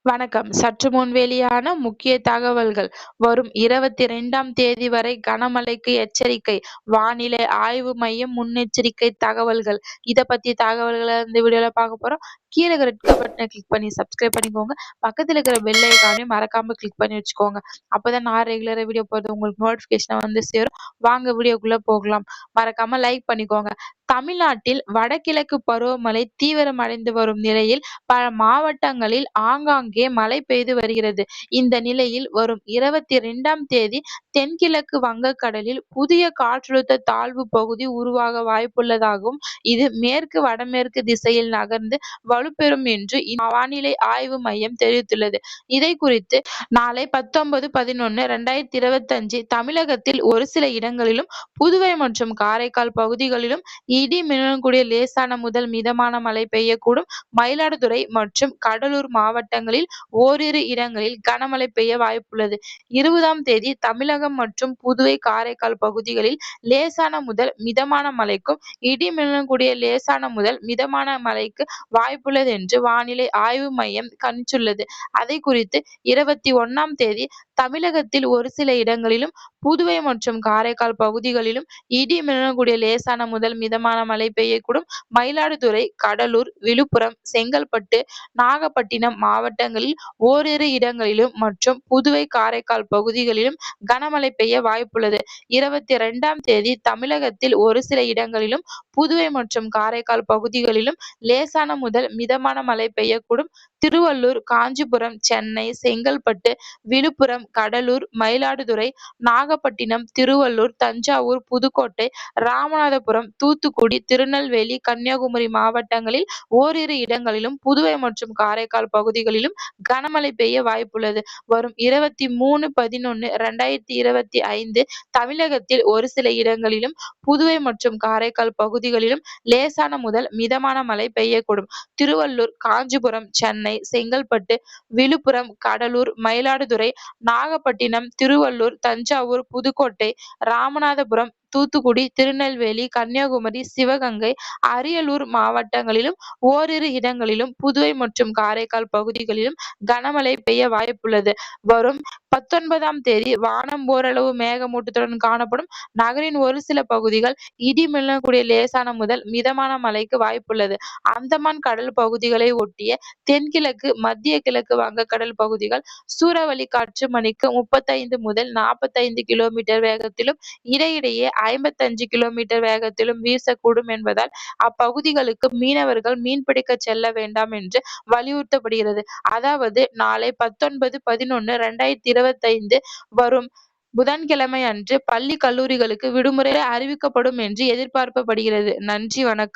வணக்கம். சற்று முன் வெளியான முக்கிய தகவல்கள். வரும் 22ஆம் தேதி வரை கனமழைக்கு எச்சரிக்கை. வானிலை ஆய்வு மையம் முன்னெச்சரிக்கை தகவல்கள். இத பத்தி தகவல்கள இந்த வீடியோல பார்க்க போறோம். கீழ இருக்கிற ரெட் கலர் பட்டன கிளிக் பண்ணி சப்ஸ்கிரைப் பண்ணிக்கோங்க. பக்கத்துல இருக்கிற பெல் ஐகானையும் மறக்காம கிளிக் பண்ணி வச்சுக்கோங்க. அப்பதான் நான் ரெகுலரா வீடியோ போடுறது உங்களுக்கு நோட்டிஃபிகேஷனா வந்து சேரும். வாங்க வீடியோக்குள்ள போகலாம். மறக்காம லைக் பண்ணிக்கோங்க. தமிழ்நாட்டில் வடகிழக்கு பருவமழை தீவிரமடைந்து வரும் நிலையில் பல மாவட்டங்களில் ஆங்காங்கே மழை பெய்து வருகிறது. இந்த நிலையில் வரும் 22ஆம் தேதி தென்கிழக்கு வங்கக்கடலில் புதிய காற்றழுத்த தாழ்வு பகுதி உருவாக வாய்ப்புள்ளதாகவும், இது மேற்கு வடமேற்கு திசையில் நகர்ந்து வலுப்பெறும் என்று வானிலை ஆய்வு மையம் தெரிவித்துள்ளது. இதை குறித்து நாளை 19/11/2025 தமிழகத்தில் ஒரு சில இடங்களிலும், புதுவை மற்றும் காரைக்கால் பகுதிகளிலும் இடி மின்னலுடன் கூடிய லேசான முதல் மிதமான மழை பெய்யக்கூடும். மயிலாடுதுறை மற்றும் கடலூர் மாவட்டங்களில் ஓரிரு இடங்களில் கனமழை பெய்ய வாய்ப்புள்ளது. 20ஆம் தேதி தமிழகம் மற்றும் புதுவை, காரைக்கால் பகுதிகளில் லேசான முதல் மிதமான மழைக்கும், இடி மின்னலுடன் கூடிய லேசான முதல் மிதமான மழைக்கு வாய்ப்புள்ளது என்று வானிலை ஆய்வு மையம் கணிச்சுள்ளது. அதை குறித்து 21ஆம் தேதி தமிழகத்தில் ஒரு சில இடங்களிலும், புதுவை மற்றும் காரைக்கால் பகுதிகளிலும் இடி மின்னலுடன் கூடிய லேசான முதல் மிதமான மழை பெய்யக்கூடும். மயிலாடுதுறை, கடலூர், விழுப்புரம், செங்கல்பட்டு, நாகப்பட்டினம் மாவட்டங்களில் ஓரிரு இடங்களிலும் மற்றும் புதுவை, காரைக்கால் பகுதிகளிலும் கனமழை பெய்ய வாய்ப்புள்ளது. 22ஆம் தேதி தமிழகத்தில் ஒரு சில இடங்களிலும், புதுவை மற்றும் காரைக்கால் பகுதிகளிலும் லேசான முதல் மிதமான மழை பெய்யக்கூடும். திருவள்ளூர், காஞ்சிபுரம், சென்னை, செங்கல்பட்டு, விழுப்புரம், கடலூர், மயிலாடுதுறை, நாகப்பட்டினம், திருவள்ளூர், தஞ்சாவூர், புதுக்கோட்டை, ராமநாதபுரம், தூத்துக்குடி, திருநெல்வேலி, கன்னியாகுமரி மாவட்டங்களில் ஓரிரு இடங்களிலும், புதுவை மற்றும் காரைக்கால் பகுதிகளிலும் கனமழை பெய்ய வாய்ப்புள்ளது. வரும் 23/11/2025 தமிழகத்தில் ஒரு சில இடங்களிலும், புதுவை மற்றும் காரைக்கால் பகுதிகளிலும் லேசான முதல் மிதமான மழை பெய்யக்கூடும். திருவள்ளூர், காஞ்சிபுரம், சென்னை, செங்கல்பட்டு, விழுப்புரம், கடலூர், மயிலாடுதுறை, நாகப்பட்டினம், திருவள்ளூர், தஞ்சாவூர், புதுக்கோட்டை, ராமநாதபுரம், தூத்துக்குடி, திருநெல்வேலி, கன்னியாகுமரி, சிவகங்கை, அரியலூர் மாவட்டங்களிலும் ஓரிரு இடங்களிலும், புதுவை மற்றும் காரைக்கால் பகுதிகளிலும் கனமழை பெய்ய வாய்ப்புள்ளது. வரும் 19ஆம் தேதி வானம் ஓரளவு மேகமூட்டத்துடன் காணப்படும். நகரின் ஒரு சில பகுதிகள் இடி மின்னலுடன் கூடிய லேசான முதல் மிதமான மழைக்கு வாய்ப்புள்ளது. அந்தமான் கடல் பகுதிகளை ஒட்டிய தென்கிழக்கு, மத்திய கிழக்கு வங்கக்கடல் பகுதிகள் சூறாவளி காற்று மணிக்கு 35 முதல் 45 கிலோமீட்டர் வேகத்திலும், இடையிடையே 55 கிலோமீட்டர் வேகத்திலும் வீசக்கூடும் என்பதால் அப்பகுதிகளுக்கு மீனவர்கள் மீன்பிடிக்க செல்ல வேண்டாம் என்று வலியுறுத்தப்படுகிறது. அதாவது நாளை 19/11/2025 வரும் புதன்கிழமை அன்று பள்ளி, கல்லூரிகளுக்கு விடுமுறை அறிவிக்கப்படும் என்று எதிர்பார்க்கப்படுகிறது. நன்றி, வணக்கம்.